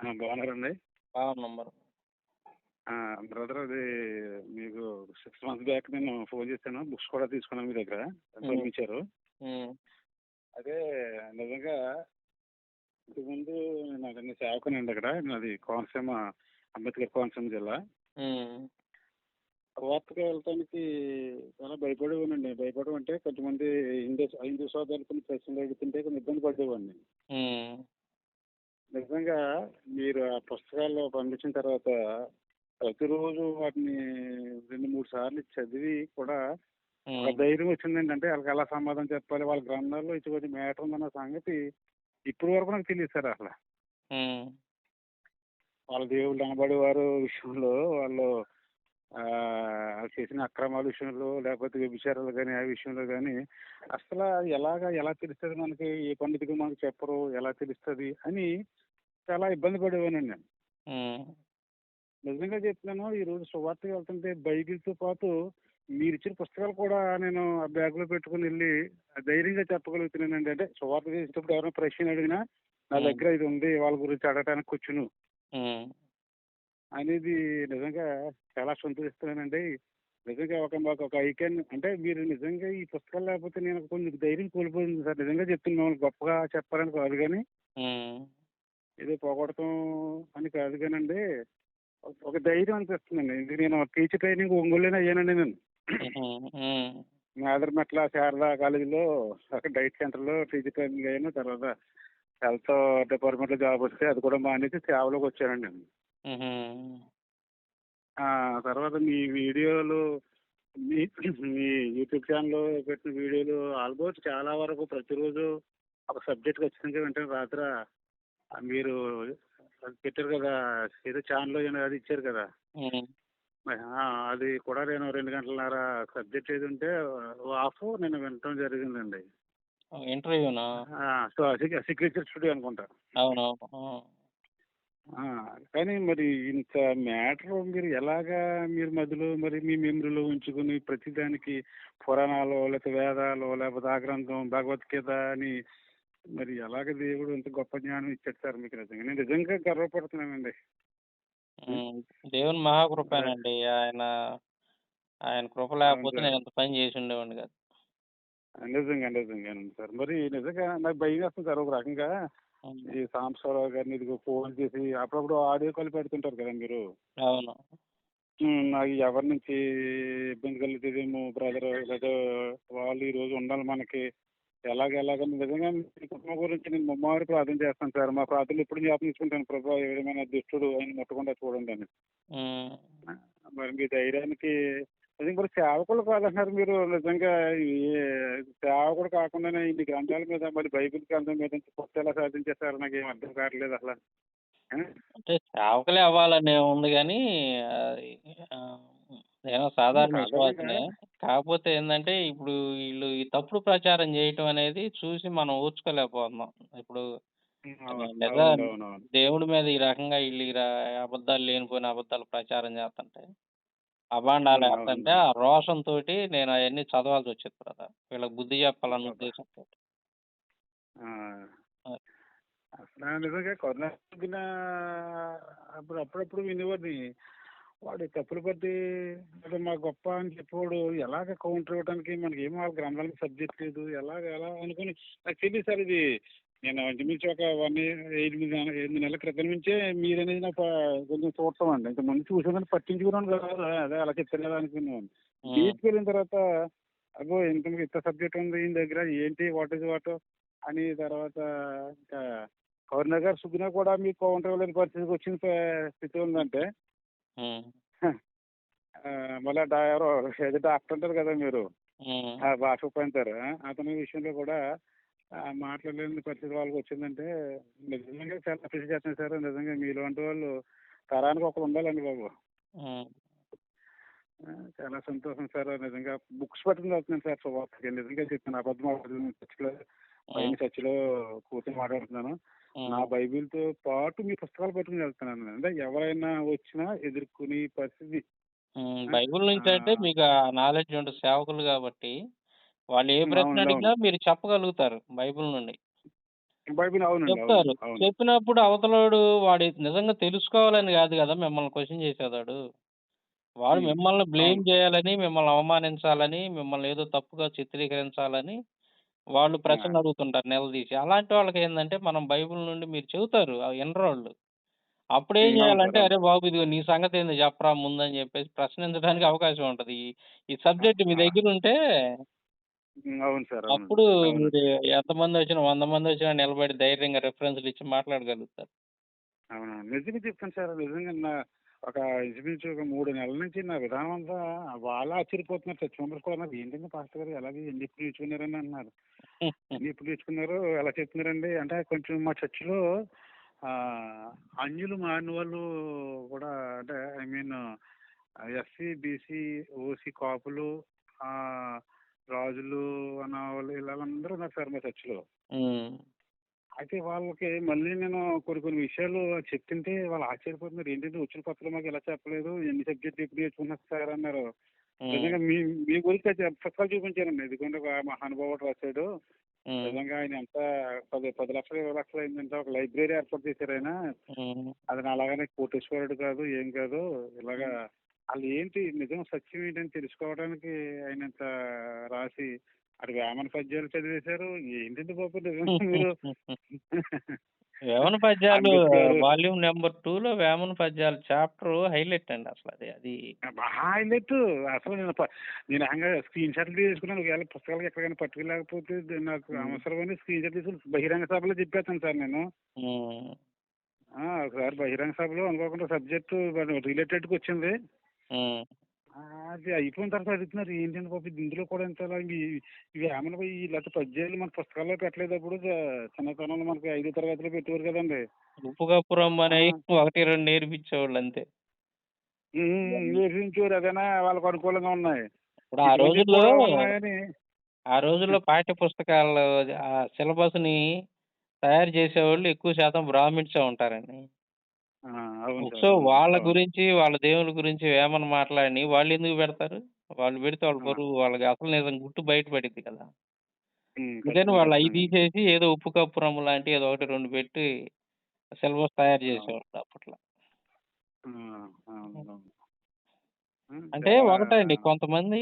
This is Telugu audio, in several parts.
బాగున్నారండి? బాగున్నాం మరి. ఆ! బ్రదర్ అది మీకు 6 మంత్స్ బ్యాక్ నేను ఫోన్ చేశాను. బుక్స్ కూడా తీసుకున్నాను మీ దగ్గర. హ్మ్. పంపించారు. హ్మ్. అదే నిజంగా ఇంతకుముందు నేను సేవకునండి అక్కడ. నాది కోనసీమ, అంబేద్కర్ కోనసీమ జిల్లా. హ్మ్. సువార్తకి వెళ్ళటానికి చాలా భయపడేవాడినండి. భయపడడం అంటే కొంతమంది హిందూ సోదరులు కొన్ని ప్రశ్నలు అడుగుతుంటే కొన్ని ఇబ్బంది పడేవాడిని. హ్మ్. నిజంగా మీరు ఆ పుస్తకాలు పంపించిన తర్వాత ప్రతిరోజు వాటిని 2, 3 సార్లు చదివి కూడా ఒక హ్మ్. ధైర్యం వచ్చిందండి. అంటే వాళ్ళకి ఎలా సమాధానం చెప్పాలి, వాళ్ళ గ్రంథాల్లో ఇటువంటి మ్యాటర్ ఉందన్న సంగతి ఇప్పటి వరకు నాకు తెలియదు సార్ అసలు. హ్మ్. వాళ్ళ దేవుళ్ళు అనబడేవారు విషయంలో వాళ్ళు చేసిన అక్రమాల విషయంలో లేకపోతే వ్యభిచారాలు కానీ ఆ విషయంలో కానీ అసలు ఎలా తెలుస్తుంది మనకి, ఏ పండితుడు మనకు చెప్పరు, ఎలా తెలుస్తుంది అని చాలా ఇబ్బంది పడేవానండి నేను. హ్మ్. నిజంగా చెప్తున్నాను, ఈ రోజు సువార్తకి వెళ్తుంటే బైబిల్‌తో పాటు మీరిచ్చిన పుస్తకాలు కూడా నేను ఆ బ్యాగ్‌లో పెట్టుకొని వెళ్ళి ధైర్యంగా చెప్పగలుగుతున్నానండి. అంటే సువార్త చేసేటప్పుడు ఎవరైనా ప్రశ్న అడిగినా నా హ్మ్. దగ్గర ఇది ఉంది, వాళ్ళ గురించి అడగటానికి కూర్చును హ్మ్. అనేది నిజంగా చాలా సంతోషిస్తున్నానండి. నిజంగా మాకు ఒక ఐకాన్ అంటే మీరు నిజంగా ఈ పుస్తకాలు లేకపోతే నేను కొంచెం ధైర్యం కోల్పోయింది సార్. నిజంగా చెప్తున్నాను, మిమ్మల్ని గొప్పగా చెప్పాలని కాదు గానీ, హ్మ్. ఏదో పొగడటం అని కాదు గానండి. ఒక ధైర్యం అనిపిస్తుందండి. ఇది నేను టీచర్ ట్రైనింగ్ ఒంగోలులోనే అయ్యానండి నేను. హుహు. హ్మ్. మేదరమెట్ల శారదా కాలేజీలో అక్కడ డైట్ సెంటర్‌లో టీచర్ ట్రైనింగ్ అయ్యాను. తర్వాత హెల్త్ డిపార్ట్మెంట్‌లో జాబ్ వస్తే అది కూడా మానేసి సేవలోకి వచ్చానండి నేను. హుహు. తర్వాత మీ వీడియోలు మీ మీ యూట్యూబ్ ఛానల్‌లో పెట్టిన వీడియోలు ఆల్మోస్ట్ చాలా వరకు ప్రతిరోజు ఒక సబ్జెక్ట్ ఖచ్చితంగా వింటాను. రాత్ర మీరు అది పెట్టారు కదా! ఏదో ఛానెల్ అది ఇచ్చారు కదా! హ్మ్. అది కూడా నేను 2 గంటలన్నర సబ్జెక్ట్ ఏది ఉంటే హాఫ్ నేను వినటం జరిగిందండి. ఇంటర్వ్యూనా? సో, సిగ్నేచర్ స్టూడియో అనుకుంటా. అవునవును. హ్మ్. ఆ! కానీ మరి ఇంత మ్యాటర్ మీరు ఎలాగా మీరు మధ్యలో మరి మీ మెమరీలో ఉంచుకుని ప్రతిదానికి పురాణాలో, లేకపోతే వేదాలో, లేకపోతే ఆ గ్రంథం, భగవద్గీత అని మరి ఎలాగ దేవుడు ఇంత గొప్ప జ్ఞానం ఇచ్చాడు సార్ మీకు నిజంగా. నేను నిజంగా గర్వపడుతున్నానండి. హ్మ్. హ్మ్. దేవుని అదే. మహాకృపేనండి. ఆయన కృప అవును లేకపోతే సార్. నేనింత పని చేసుండేవాడిని కాదు. నిజంగానండి సార్. మరి నిజంగా నాకు భయమేస్తుంది సార్ ఒక రకంగా. హ్మ్. ఈ సాంబశివరావు గారిని ఇదిగో ఫోన్ చేసి అప్పుడప్పుడు ఆడియో కాల్ పెడుతుంటారు కదా మీరు. అవును. నాకు ఎవరి నుంచి ఇబ్బంది కలుగుతదేమో బ్రదర్, లేదా వాళ్ళు ఈరోజు ఉండాలి మనకి. ఎలాగని నిజంగా మీ కుటుంబం గురించి నేను ముమ్మారు ప్రార్థన చేస్తాను సార్. మా ప్రార్థనలు ఎప్పుడు జ్ఞాపకం చేసుకుంటాను. ప్రభా ఏ విధమైన దుష్టుడు ఆయన ముట్టకుండా చూడండి అని. హ్మ్. ఆ, మరి మీ ధైర్యానికి నిజంగా మరి సేవకులు కాదంటున్నారు మీరు. నిజంగా ఈ సేవకుడు కాకుండానే ఇన్ని గ్రంథాల మీద మరి బైబిల్ గ్రంథం మీద నుంచి పుస్తకాలు ఎలా సాధించేస్తారు నాకేం అర్థం కావట్లేదు అసలు. ఆ? అంటే సేవకులే అవ్వాలని ఏముంది గానీ, అది ఆహ్, నేను సాధారణ సాధారణంగా విశ్వాసినే. కాకపోతే ఏందంటే, ఇప్పుడు ఈళ్ళు ఈ తప్పుడు ప్రచారం జేయటం అనేది చూసి మనం ఓర్చుకోలేకపోతున్నాం. ఇప్పుడు అవునండి, అవునవును. దేవుడి మీద ఈ రకంగా ఈళ్ళు అబద్ధాలు లేనిపోయిన అబద్ధాలు ప్రచారం జేత్తంటే, అబాండాలేత్తంటే, అవునండి. ఆ రోషంతోటి నేను అయన్నీ చదవాల్సొచ్చేది బ్రదర్. వీళ్ళకి బుద్ధి జెప్పాలన్న అబ్బబ్బా! ఉద్దేశంతోటి. ఆ! అది. అసలు నిజంగా కరోనా సోకిన అప్పుడప్పుడు వినేవాడిని. వాడు తప్పులు పట్టి ఏదో మా గొప్ప అని చెప్పేవాడు ఎలాగ కౌంటర్ ఇవ్వడానికి మనకేమో వాళ్ళ గ్రంథాలకు సబ్జెక్ట్ లేదు. ఎలా అనుకుని నాకు తెలియదు సార్ ఇది. నేను ఇంచుమించు ఒక 8 నెలల క్రితం నుంచే మీరనేది నాకు కొంచెం చూడటం అండి. ఇంతకుముందు చూసేదాన్ని పట్టించుకున్నాను కాదు. అదే అలా చెప్పారు కదా అనుకునేవాడిని. హ్మ్. డీప్‌కి వెళ్ళిన తర్వాత అబ్బో! ఇంత సబ్జెక్ట్ ఉంది ఈయన దగ్గర ఏంటి వాట్ ఈస్ వాట్ అని తర్వాత ఇంకా కరుణ గారు సుగుణ కూడా మీకు కౌంటర్ ఇవ్వలేని పరిస్థితికి వచ్చిన స్థితి ఉందంటే హ్మ్. మళ్ళీ ఎవరో ఏదో డాక్టర్ ఉంటారు కదా మీరు, హ్మ్. ఆ భాష ఉపయోగించారు. అతని విషయంలో కూడా మాట్లాడలేని పరిస్థితి వాళ్ళకి వచ్చిందంటే నిజంగా చాలా అప్రిషియేట్ చేస్తున్నాను సార్. నిజంగా మీలాంటి వాళ్ళు తరానికి ఒకరు ఉండాలండి బాబు. హ్మ్. చాలా సంతోషం సార్. నిజంగా బుక్స్ పట్టుకుని వెళ్తున్నాను సార్ సువార్తకి. నిజంగా చెప్తాను, అబద్ధం ఆడలేదు. చర్చిలో హ్మ్. పైన చర్చిలో కూర్చొని మాట్లాడుతున్నాను. నా హ్మ్. బైబిల్‌తో పాటు మీ పుస్తకాలు పట్టుకొని వెళ్తున్నాను. అంటే ఎవరైనా వచ్చినా ఎదుర్కొనే పరిస్థితి. హ్మ్. ఆ! బైబిల్ నుంచంటే ఆహ్, మీకు ఆ నాలెడ్జ్ ఉంటది సేవకులు గాబట్టి, వాళ్ళు ఏ ప్రశ్న అవునండి, అవును. అడిగినా మీరు చెప్పగలుగుతారు బైబిల్ నుండి. బైబిల్ అవునండి. చెప్తారు. అవునండి. అవును. చెప్పినప్పుడు అవతలోడు వాడు నిజంగా తెలుసుకోవాలని గాదు గదా! మిమ్మల్ని క్వెషన్ చేసేవాడు. వాడు హ్మ్. మిమ్మల్ని బ్లేమ్ అవును. జేయాలని, మిమ్మల్ని అవమానించాలని, మిమ్మల్ని ఏదో తప్పుగా చిత్రీకరించాలని వాళ్ళు ఆ! ప్రశ్నలడుగుతుంటారు నిలదీసి. అలాంటి వాళ్ళకేందంటే మనం బైబిల్ నుండి మీరు చెబుతారు ఇనరోళ్ళు. అప్పుడేం హ్మ్. అవును సార్. జేయాలంటే, అవును. "అరే బాబు! ఇదిగో నీ సంగతేందో జెప్పరా ముందని" జెప్పేసి ప్రశ్నించడానికి అవకాశం ఉంటది. ఈ ఈ సబ్జెక్ట్ మీ ఆ! దగ్గరుంటే హ్మ్. అవును సార్. అవునండి. అప్పుడు అవును. మీరు ఎంతమందొచ్చినా, 100 మందొచ్చినా నిలబడి ధైర్యంగా రిఫరెన్స్‌లిచ్చి మాట్లాడగలుగుతారు. అవునవును. నిజంగా చెప్తాను సార్. నిజంగా ఒక ఇంచుమించు ఒక 3 నెలల నుంచి నా విధానం అంతా వాళ్ళు ఆశ్చర్యపోతున్నారు. చర్చ్ మెంబర్స్ కూడా అన్నారు. "ఏంటండి పాస్టర్ గారు ఎలాగ ఎన్ని ఎప్పుడు నేర్చుకున్నారని" అంటున్నారు. "ఎన్ని ఎప్పుడు నేర్చుకున్నారు? ఎలా చెప్తున్నారండి?" అంటే కొంచెం మా చర్చ్‌లో అన్యులు మారిన వాళ్ళు కూడా అంటే I mean SC, BC, OC కాపులు ఆహ్, రాజులు అన్న వాళ్ళు ఈళ్ళందరూ ఉన్నారు సార్ మా చర్చ్‌లో. హ్మ్. అయితే వాళ్ళకి మళ్ళీ నేను కొన్ని కొన్ని విషయాలు చెప్తుంటే వాళ్ళు ఆశ్చర్యపోతున్నారు. ఏంటంటే వచ్చిన కొత్తలో మాకు ఇలా చెప్పలేదు. ఎన్ని సబ్జెక్టులు ఎప్పుడు నేర్చుకున్నారు సార్ అన్నారు. హ్మ్. నిజంగా మీ మీ గురించి అయితే పుస్తకాలు చూపించారండి. ఇదిగోండి ఒక మహానుభావుడు రాసాడు. హ్మ్. నిజంగా ఆయన ఎంత 10 లక్షలు, 20 లక్షలు అయిందంటే ఒక లైబ్రరీ ఏర్పాటు చేశారు ఆయన. హ్మ్. అది నాలాగానే కోటేశ్వరుడు కాదు, ఏం కాదు. ఇలాగా ఆళ్ళు ఏంటి నిజం సత్యం ఏంటని తెలుసుకోవడానికి ఆయన ఇంత రాసి అటు వేమన పద్యాలు చదివేశారు. ఏంటండి బాబు నిజంగా మీరు వేమన పద్యాలు అంబేద్కర్ వాల్యూమ్ నంబర్ 2లో వేమన పద్యాలు చాప్టర్ హైలైట్ అండి అసలది. అది మహా హైలైట్. అసలు నేను ఏకంగా స్క్రీన్ షాట్లు తీసుకున్నాను. ఒకవేళ పుస్తకాలకి ఎక్కడికైనా పట్టుకెళ్ళకపోతే నాకు హ్మ్. అవసరమని స్క్రీన్ షాట్ తీసుకొని బహిరంగ సభలో చెప్పేస్తాను సార్ నేను. హ్మ్. ఒకసారి బహిరంగ సభలో అనుకోకుండా సబ్జెక్టు రిలేటెడ్‌గా వచ్చింది. హ్మ్. అది అయిపోయిన తర్వాత అడుగుతున్నారు. ఏంటండి బాబు ఇందులో కూడా ఇంతలా ఇవి ఏమన్నా లేకపోతే పద్యాలు మన పుస్తకాల్లో పెట్టలేదప్పుడు చిన్నతనంలో మనకి 5వ తరగతిలో పెట్టేవారు కదండీ! ఉప్పు కప్పు ఆ! రమ్మనేయి 1, 2 నేర్పించేవాళ్ళంతే. నేర్పించేవారు అదేనా వాళ్ళకి అనుకూలంగా ఉన్నాయి. ఇప్పుడు ఇటువంటివి కూడా ఉన్నాయని ఆ రోజుల్లో పాఠ్య పుస్తకాలు సిలబస్‌ని తయారు చేసేవాళ్ళు ఎక్కువ శాతం బ్రాహ్మిన్సే ఉంటారండి. ఆ! అవును సో, సార్. అవును. వాళ్ళ అవును. గురించి, వాళ్ళ దేవుళ్ళ గురించి వేమన మాటలని వాళ్ళెందుకు పెడతారు? వాళ్ళు పెడితే వాళ్ళ ఆ! పరువు వాళ్ళకి అసలు నిజం గుట్టు బయట పడిద్ది కదా! అందుకని ఖచ్చితంగా. వాళ్ళు అయి ఖచ్చితంగాను. తీసేసి ఏదో ఉప్పు కప్పు రమ్ము లాంటి ఏదో 1, 2 పెట్టి సిలబస్ తయారు అవును. చేసేవాళ్ళు అప్పట్లో. ఆ! అవునవును. అంటే చాలా ఒకటండి కొంతమంది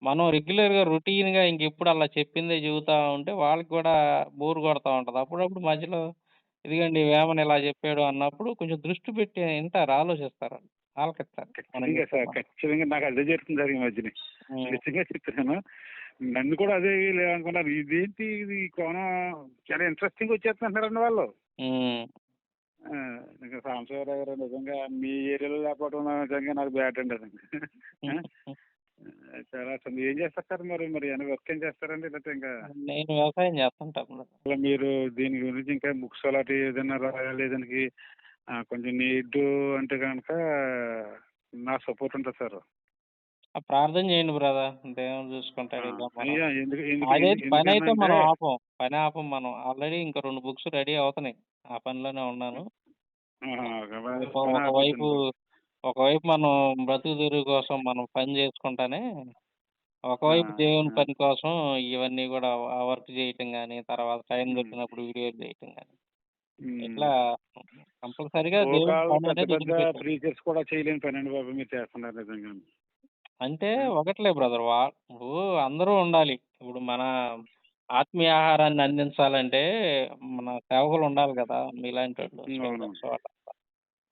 మనం రెగ్యులర్‌గా రొటీన్‌గా ఇంకెప్పుడు అలా చెప్పిందే చెబుతా ఉంటే వాళ్ళకి కూడా బోర్ కొడతా ఉంటది. అప్పుడప్పుడు మధ్యలో ఇదిగోండి వేమన ఇలా చెప్పాడు అన్నప్పుడు కొంచెం దృష్టి పెట్టి ఇంటారు, ఆలోచిస్తారు. ఆలకిస్తారు మనం ఖచ్చితంగా చెప్పే సార్. మాట. ఖచ్చితంగా నాకు అదే జరుగుతుంది సార్ ఈ మధ్యనే. హ్మ్. నిజంగా చెప్తున్నాను. నన్ను కూడా అదే అనుకున్నారు. ఇదేంటి ఇది ఈ కోణం చాలా ఇంట్రెస్టింగ్‌గా వచ్చేస్తుంటున్నారండి వాళ్ళు. హ్మ్. ఆ! నిజంగా సాంబశివరావు గారు నిజంగా మీ ఏరియాలో లేకపోవడం నిజంగా నాకు బ్యాడ్ అండి అది. ఆ! చాలా అసలు ఏం చేస్తారు సార్ మరి ఏమైనా వర్క్ ఏం చేస్తారండి? లేకపోతే ఇంకా నేను వ్యవసాయం చేస్తుంటాను. అలా మీరు దీని గురించి ఇంకా బుక్స్ అలాంటివి ఏదైనా రాయాలి దానికి కొంచెం నీటు అంటే గనక నా సపోర్ట్ ఉంటది సార్. ప్రార్థన చేయండి బ్రదర్. దేవుడు ఆ! చూసుకుంటాడు. ఇక మనం అయ్యా ఎందుకు ఎందుకు అదైతే ఎందు పనైతే ఎందుకనంటే మనం ఆపం. పని ఆపం మనం. ఆల్రెడీ ఇంకా 2 బుక్స్ రెడీ అవుతున్నాయి. ఆ పనిలోనే ఉన్నాను. ఆహా! పని ఒకవైపు ఆపొద్దండి. ఒకవైపు మనం బ్రతుకు తెరువు కోసం మనం పని చేసుకుంటానే, ఆ! ఒకవైపు దేవుని ఆ! పని కోసం ఇవన్నీ గూడా ఆ వర్క్ చేయటం గాని, తర్వాత టైం హ్మ్. దొరికినప్పుడు వీడియోలు చేయటం గాని, హ్మ్. ఇట్లా కంపల్సరీగా దేవుని సోకాల్డ్ పెద్ద పననేది పెద్ద వదిలిపెట్టం. ప్రీచర్స్ కూడా చేయలేని పనండి బాబు మీరు చేస్తున్నారు నిజంగానే. అంటే ఆ! ఒకట్లే బ్రదర్. ఇప్పుడు అందరూ ఉండాలి. ఇప్పుడు మన ఆత్మీయ ఆహారాన్ని అందించాలంటే మన సేవకులు ఉండాలి గదా! మీలాంటోళ్ళు అవునవును. స్టూడెంట్స్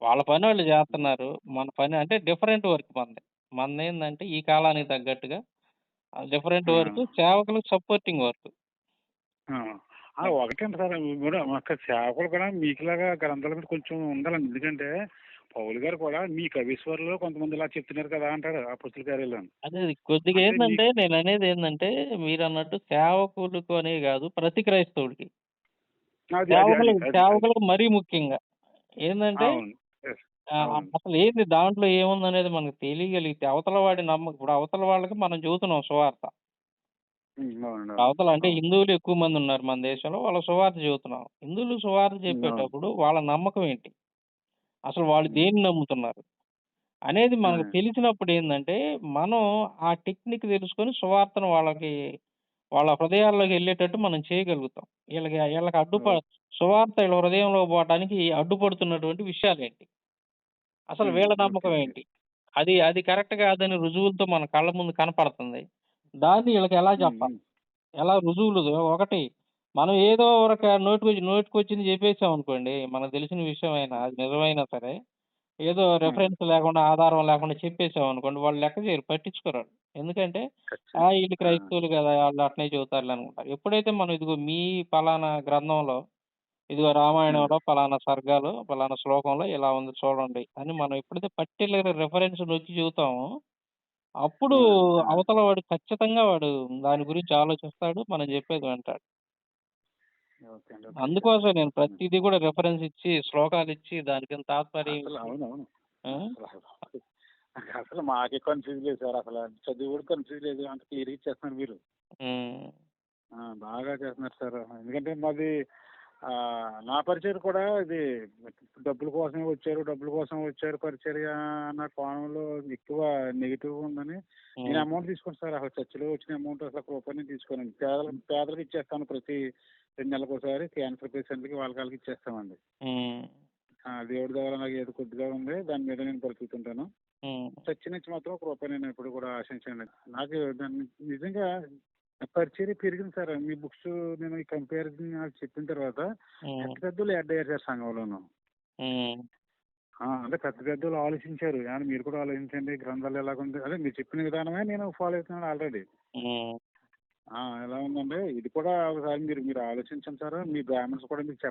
వాళ్ళ పని వాళ్ళు జేత్తన్నారు. మన పని అంటే డిఫరెంట్ వర్క్ మనది. మనదేందంటే ఈ కాలానికి తగ్గట్టుగా డిఫరెంట్ ఆ! వర్క్ సేవకులకు సపోర్టింగ్ వర్క్. ఆ! ఒకటండి సార్ ఇప్పుడు ఒక సేవకులు కూడా మీకులాగా గ్రంథాల మీద కొంచెం ఉండాలండి. ఎందుకంటే పౌలు గారు కూడా మీ కవీశ్వరులో కొంతమంది ఇలా చెప్తున్నారు కదా అంటాడు అపొస్తలుల కార్యాల్లోని. అదే కొద్దిగా అంటే ఏందంటే మీకు నేననేదేందంటే మీరన్నట్టు సేవకులకు అనే గాదు ప్రతి క్రైస్తవుడికి. అది అది అది సేవకులకు అది అది. సేవకులకు మరీ ముఖ్యంగా. ఏందంటే అవును. యెస్. అవును. అసలేంది దాంట్లో ఏముందనేది మనకు తెలియగలిగితే అవతల వాడి ఇప్పుడు అవతల వాళ్ళకి మనం చెబుతున్నాం సువార్త. అవునండి. అవును. అవతల అంటే అవును. హిందువులు ఎక్కువ మందున్నారు మన దేశంలో. వాళ్ళకి సువార్త చెబుతున్నాం. హిందువులు సువార్త అవును. చెప్పేటప్పుడు వాళ్ళ నమ్మకం ఏంటి? అసలు వాళ్ళు హ్మ్. దేన్ని నమ్ముతున్నారు? అనేది మనకు ఆ! తెలిసినప్పుడేందంటే, మనం ఆ టెక్నిక్ తెలుసుకొని సువార్తను వాళ్ళకి వాళ్ళ హృదయాల్లోకి ఎళ్ళేటట్టు మనం చేయగలుగుతాం. ఈళ్ళకి ఓకే. సువార్త ఈళ్ళ హృదయంలోకి పోవటానికి అడ్డుపడుతున్నటువంటి విషయాలేంటి? అసలు వీళ్ళ ఓకే. నమ్మకం ఓకే. ఏంటి? అది కరెక్ట్ కాదని రుజువులతో మన కళ్ళ ముందు కనపడుతుంది. దాన్ని ఈళ్ళకి ఎలా హ్మ్. చెప్పాలి? హ్మ్. ఎలా రుజువులు ఒకటి మనం ఏదో నోటికొచ్చింది చెప్పేసామనుకోండి, మనకు తెలిసిన విషయమైనా, అది నిజమైనా సరే, ఏదో ఆ! రిఫరెన్స్ లేకుండా, ఆధారం లేకుండా చెప్పేసామనుకోండి, వాళ్ళు లెక్క చేయరు, పట్టించుకోరాళ్ళు. ఎందుకంటే, ఈళ్ళు ఆ! క్రైస్తవులు గదా! ఆళ్ళు అట్నే చెబుతారులే అనుకుంటారు. ఎప్పుడైతే మనం ఇదిగో మీ పలానా గ్రంథంలో, ఇదిగో ఆ! రామాయణంలో పలానా సర్గాలు, పలానా శ్లోకంలో ఇలా ఉంది చూడండి అని మనం ఎప్పుడైతే పర్టిక్యులర్ రిఫరెన్స్ నొక్కి చెబుతామో, అప్పుడు ఆ! ఆ! అవతల వాడు ఖచ్చితంగా దాని గురించి ఆలోచిస్తాడు. మనం చెప్పేది వింటాడు. ఓకే అండి. ఓకే. అందుకోసం నేను హ్మ్. ప్రతీది కూడా రిఫరెన్స్ ఇచ్చి, శ్లోకాలిచ్చి, దాని కింద తాత్పర్యం అసలు ఇచ్చి అవునవును. ఆ! అసలు మాకే కన్‌ఫ్యూజ్ లేదు సార్ అసల. చదివి కూడా కన్‌ఫ్యూజ్ లేదు. అంత క్లియర్‌గా ఇచ్చేస్తున్నారు మీరు. హ్మ్. బాగా చేస్తున్నారు సార్. ఎందుకంటే మాది నా పరిచయం కూడా ఇది డబ్బుల కోసమే వచ్చారు, డబ్బుల కోసం వచ్చారు పరిచర్య అన్న కోణంలో ఎక్కువ నెగెటివ్‌గా ఉందని నేను హ్మ్. అమౌంట్ తీసుకోను సార్. అసలు చర్చిలో వచ్చిన అమౌంట్ అసలు ఒక్క రూపాయి నేను తీసుకోనండి. పేదలకు ఇచ్చేస్తాను ప్రతి 2 నెలలకోసారి క్యాన్సర్ పేషెంట్‌లకి వాళ్ళకి ఇచ్చేస్తామండి. హ్మ్. దేవుడి దయ వల్ల నాకు ఏదో కొద్దిగా ఉంది. దాని మీద నేను బ్రతుకుతుంటాను. హ్మ్. చర్చి నుంచి మాత్రం ఒక రూపాయి నేను ఎప్పుడు కూడా ఆశించను. నాకు దాన్ని నిజంగా పరిచర్య పెరిగింది సార్. మీ బుక్స్ నేను ఈ కంపారిజన్ నాకు చెప్పిన తర్వాత హ్మ్. పెద్ద పెద్దోళ్ళు యాడ్ అయ్యారు సార్ సంఘంలోను. హ్మ్. అంటే పెద్ద పెద్దోళ్ళు ఆలోచించారు. ఏమండి మీరు కూడా ఆలోచించండి గ్రంథాలు ఎలాగుంది అదే మీరు చెప్పిన విధానమే నేను ఫాలో అవుతున్నాను ఆల్రెడీ. హ్మ్. ఎలా ఉందంటే ఇది కూడా ఒకసారి మీరు మీరు ఆలోచించండి సార్. మీ బ్రాహ్మణ్స్ కూడా మీకు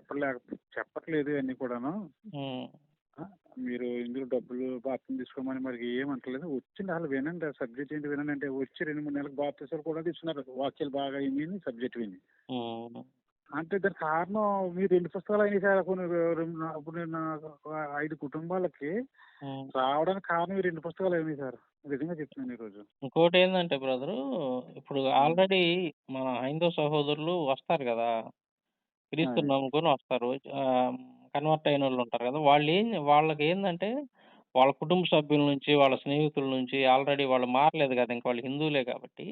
చెప్పట్లేదు ఇవన్నీ కూడాను. హ్మ్. ఆ! మీరు ఇందులో డబ్బులు బాప్తిసం తీసుకోమని మరి ఏమంటలేదు. వచ్చింది అసలు వినండి. ఆ సబ్జెక్ట్ ఏంటి వినండి అంటే వచ్చి 2, 3 నెలలకు బాప్తిసాలు కూడా తీసుకున్నారు. వాక్యాలు బాగా విని సబ్జెక్ట్ విని. హ్మ్. అంటే దానికి కారణం మీరు 2 పుస్తకాలు అయినాయి సార్. కొన్ని అప్పుడు నేను 5 కుటుంబాలకి హ్మ్. రావడానికి కారణం ఈ 2 పుస్తకాలు అయినాయి సార్. నిజంగా చెప్తున్నాను ఈరోజు. ఇంకోటేందంటే బ్రదరు, ఇప్పుడు హ్మ్. ఆల్రెడీ మన హైందవ సహోదరులు వస్తారు గదా! క్రీస్తుని ఆయ్. నమ్ముకొని వస్తారు. కన్వర్ట్ అయినోళ్ళుంటారు గదా! వాళ్ళకేందంటే, వాళ్ళ కుటుంబ సభ్యుల నుంచి, వాళ్ళ స్నేహితుల నుంచి ఆల్రెడీ వాళ్ళు మారలేదు గదా! ఇంక వాళ్ళు హిందువులే కాబట్టి,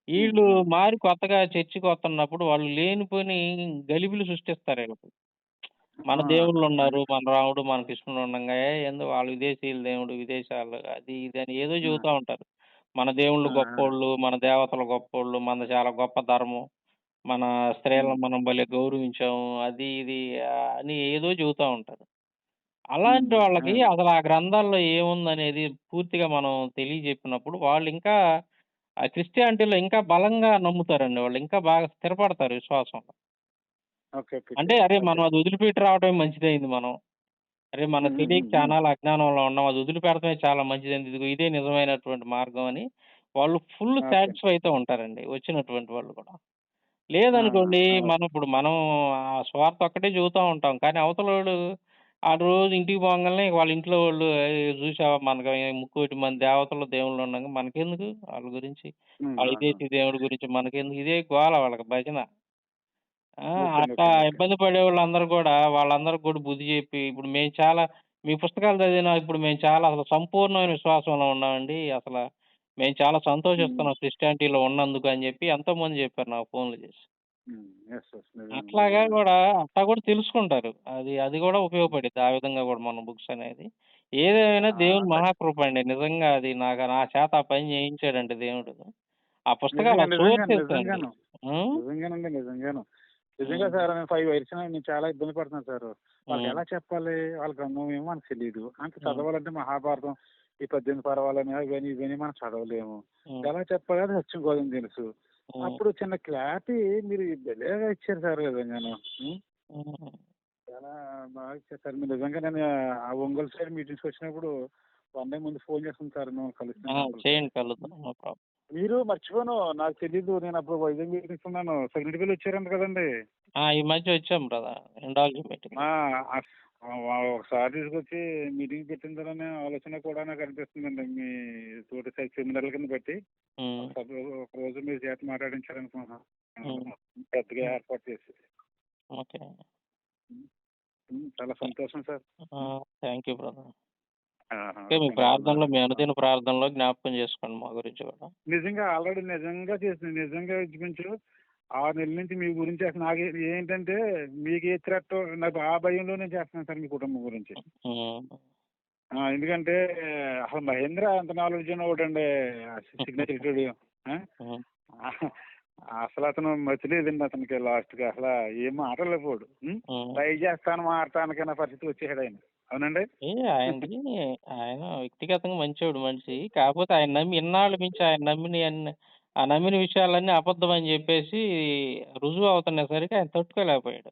హ్మ్. ఈళ్ళు ఆ! మారి కొత్తగా చర్చికొత్తన్నప్పుడు వాళ్ళు లేనిపోని గలిబిలి సృష్టిస్తారు ఈళ్ళకి. మన ఆ! దేవుళ్ళున్నారు, అది. మన రాముడు, మన కృష్ణుడు ఉండంగా, ఏందో వాళ్ళు విదేశీయుల దేవుడు, విదేశాలు అది ఇది అని ఏదో ఆ! చెబుతా ఉంటారు. మన దేవుళ్ళు ఆ! ఆ! గొప్పోళ్ళు, మన దేవతలు గొప్పోళ్ళు, మనది చాలా గొప్ప ధర్మం. మన హ్మ్. స్త్రీలను మనం భలే గౌరవించాము. అది ఇది అని ఏదో చెబుతా ఉంటారు. అలాంటి హ్మ్. ఆ! వాళ్ళకి అసలు ఆ గ్రంథాల్లో ఏముందనేది పూర్తిగా మనం తెలియజెప్పినప్పుడు వాళ్ళింకా ఆ క్రిస్టియానిటీలో ఇంకా బలంగా నమ్ముతారండి. వాళ్ళు ఇంకా బాగా స్థిరపడతారు విశ్వాసంలో. ఓకే. ఓకే. ఓకే. అంటే అరే! ఓకే. మనం అది వదిలిపెట్టి రావడమే మంచిదయింది మనం. అరే! హ్మ్. మనకు హ్మ్. తెలియక హ్మ్. హ్మ్. చానాళ్ళు అజ్ఞానంలో ఉన్నాం. అది వదిలిపెడతమే చాలా మంచిదని ఇదిగో ఇదే నిజమైనటువంటి మార్గం అని వాళ్ళు ఫుల్ ఓకే. సాటిస్ఫైతో ఉంటారండి. వచ్చినటువంటి వాళ్ళు కూడా. ఆ! లేదనుకోండి ఆ! మనం ఆ స్వార్థ ఒక్కటే చెబుతా ఉంటాం. కానీ అవతలోడు ఆడు రోజు ఇంటికి పోంగాల్నే వాళ్ళ ఇంట్లో వాళ్ళు "ఏయ్! చూసావా మనకు ముక్కోటి మంది దేవతలు, దేవుళ్ళు ఉండంగా మనకెందుకు ఆళ్ళ గురించి? హ్మ్. ఆ అవును. విదేశీ దేవుడి గురించి మనకెందుకు?" ఇదే గోల వాళ్ళకి భజన. ఆ! ఓకే అండి. అట్లా ఓకే అండి. ఓకే. ఇబ్బంది పడేవాళ్ళందరూ గూడా వాళ్ళందరికి కూడా బుద్ధి జెప్పి, ఇప్పుడు మేము చాలా మీ పుస్తకాలు చదివిన ఇప్పుడు మేము చాలా అసలు సంపూర్ణమైన విశ్వాసంలో ఉన్నామండి. మేము చాలా హ్మ్. సంతోషిస్తున్నాం క్రిస్టియానిటీలో ఉన్నందుకు అని జెప్పి ఎంతోమంది జెప్పారు నాకు ఫోన్‌లు జేసి. హ్మ్. యెస్. యెస్. నిజంగా. అట్లాగా నిజంగానే. గూడా అట్లా గూడా తెలుసుకుంటారు. అది గూడా ఉపయోగపడిద్ది. ఆ విధంగా గూడా మన బుక్స్ అనేది. ఏదేమైనా దేవుని మహాకృప అండి. నిజంగా అది నా చేత ఆ పని చేయించాడండి దేవుడు. ఆ పుస్తకాలు ఆ సోర్సెస్ అండి. నిజంగాను. హ్మ్. నిజంగానండి. నిజంగాను. నిజంగా హ్మ్. సార్ నేను 5 ఇయర్స్ నేను చాలా ఇబ్బంది పడుతున్నాను సార్. హ్మ్. వాళ్ళకెలా చెప్పాలి? వాళ్ళ గ్రంథం ఏమో మనకు తెలీదు. అంత హ్మ్. చదవాలంటే మహాభారతం, ఈ 18 పర్వాలని ఇవన్నీ మనం చదవలేము. హ్మ్. ఎలా చెప్పాలి? అది సత్యం కాదని తెలుసు. హ్మ్. అప్పుడు చిన్న క్లారిటీ మీరు భలేగా ఇచ్చారు సార్ నిజంగాను. హ్మ్. హ్మ్. చాలా బాగా ఇచ్చారు సార్. మీరు నిజంగా నేను ఆ ఒంగోలు సైడ్ మీటింగ్స్‌కొచ్చినప్పుడు 1 డే ముందు ఫోన్ చేస్తాను సార్. మిమ్మల్ని ఆ! కలుస్తాను కంపల్సరీ. చేయండి కలుద్దాం. No problem. మీరు మర్చిపోను. నాకు తెలీదు. నేనప్పుడు వైజాగ్ మీటింగ్స్ ఉన్నాను. సెక్రటరీ‌కెళ్ళి వచ్చారంట కదండీ! ఈ మధ్య వచ్చాం బ్రదర్. Indology meeting. ఆ! ఒకసారి తీసుకొచ్చి మీటింగ్ పెట్టిన తర్వాతనే ఆలోచన కూడా నాకు అనిపిస్తుందండి. మీ తోటి సెమినార్ల కింద పెట్టి హ్మ్. ఒకరోజు మీ చేత మాట్లాడించాలనుకుంటున్నాను. హ్మ్. పెద్దగా హ్మ్. ఏర్పాటు చేసి. ఓకే. చాలా సంతోషం సార్. Thank you brother. ఆహా! ఓకే. మీ ఓకే అండి. ప్రార్థనలో మీ అనుదిన ప్రార్థనలో జ్ఞాపకం చేసుకోండి మా గురించి కూడా. నిజంగా ఆల్రెడీ నిజంగా చేసింది. నిజంగా ఇంచుమించు 6 నెలల నుంచి మీ గురించి అసలు నాకు ఏంటంటే మీకు ఏ థ్రెట్ నాకు ఆ భయంలోనే చేస్తున్నాను సార్ మీ కుటుంబం గురించి. హ్మ్. ఎందుకంటే అసలు మహేంద్ర అంత నాలెడ్జ్ ఉన్నవాడండి. సిగ్నేచర్ ఇచ్చాడు. ఆ? హ్మ్. అసలు అతను మతిలేదండి అతనికి లాస్ట్‌కి అసల ఏం మాట్లాడలేకపోయాడు. హ్మ్. ట్రై చేస్తాను మారటానికన్న పరిస్థితికి వచ్చేసాడు ఆయన. అవునండి? ఆయనది ఆయన వ్యక్తిగతంగా మంచోడు మనిషి. కాకపోతే ఆయన నమ్మి ఇన్నాళ్ళు మించి ఆయన ఆ నమ్మిన విషయాలన్నీ అబద్ధం అని జెప్పేసి రుజువు అవుతున్నసరికి ఆయన తట్టుకోలేకపోయాడు.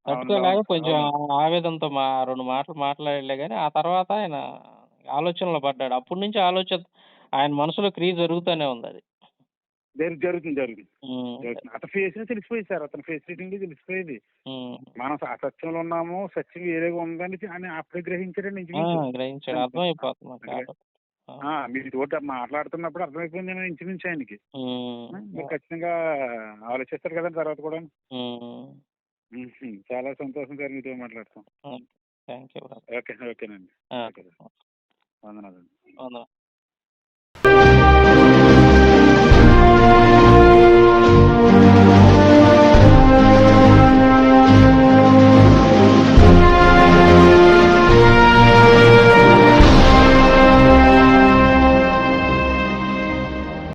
అవునండి. అవును. తట్టుకోలేక కొంచెం అవును. ఆవేదనతో 2 మాటలు మాట్లాడాడులే గాని, ఆ తర్వాత ఆయన ఆలోచనలో పడ్డాడు. అప్పటి నుంచి ఆయన మనసులో క్రియ జరుగుతూనే ఉందది. జరుగుతుంది. జరుగుతుంది. హ్మ్. జరుగుతుంది. అతని ఫేస్‌లో తెలిసిపోయేది సార్. అతని ఫేస్ రీడింగ్‌లో తెలిసిపోయేది. హ్మ్. మనం అసత్యంలో ఉన్నాము. సత్యం వేరేగా ఉందని అని అప్పుడే గ్రహించాడండి ఆ! ఇంచుమించు. గ్రహించాడు. దానికి అర్థమైపోతుంది అందుకే మాకు. ఆ! మీతోటి మాట్లాడుతున్నప్పుడు అర్థమైపోయింది ఇంచుమించు ఆయనకి. హ్మ్. మీరు ఖచ్చితంగా ఆలోచిస్తారు కదండీ తర్వాత కూడాను. హ్మ్. చాలా సంతోషం సార్ మీతో మాట్లాడటం. హ్మ్. Thank you brother. ఓకేనండి. ఆ! Okay sir. వందనాలండి. వందనాలు.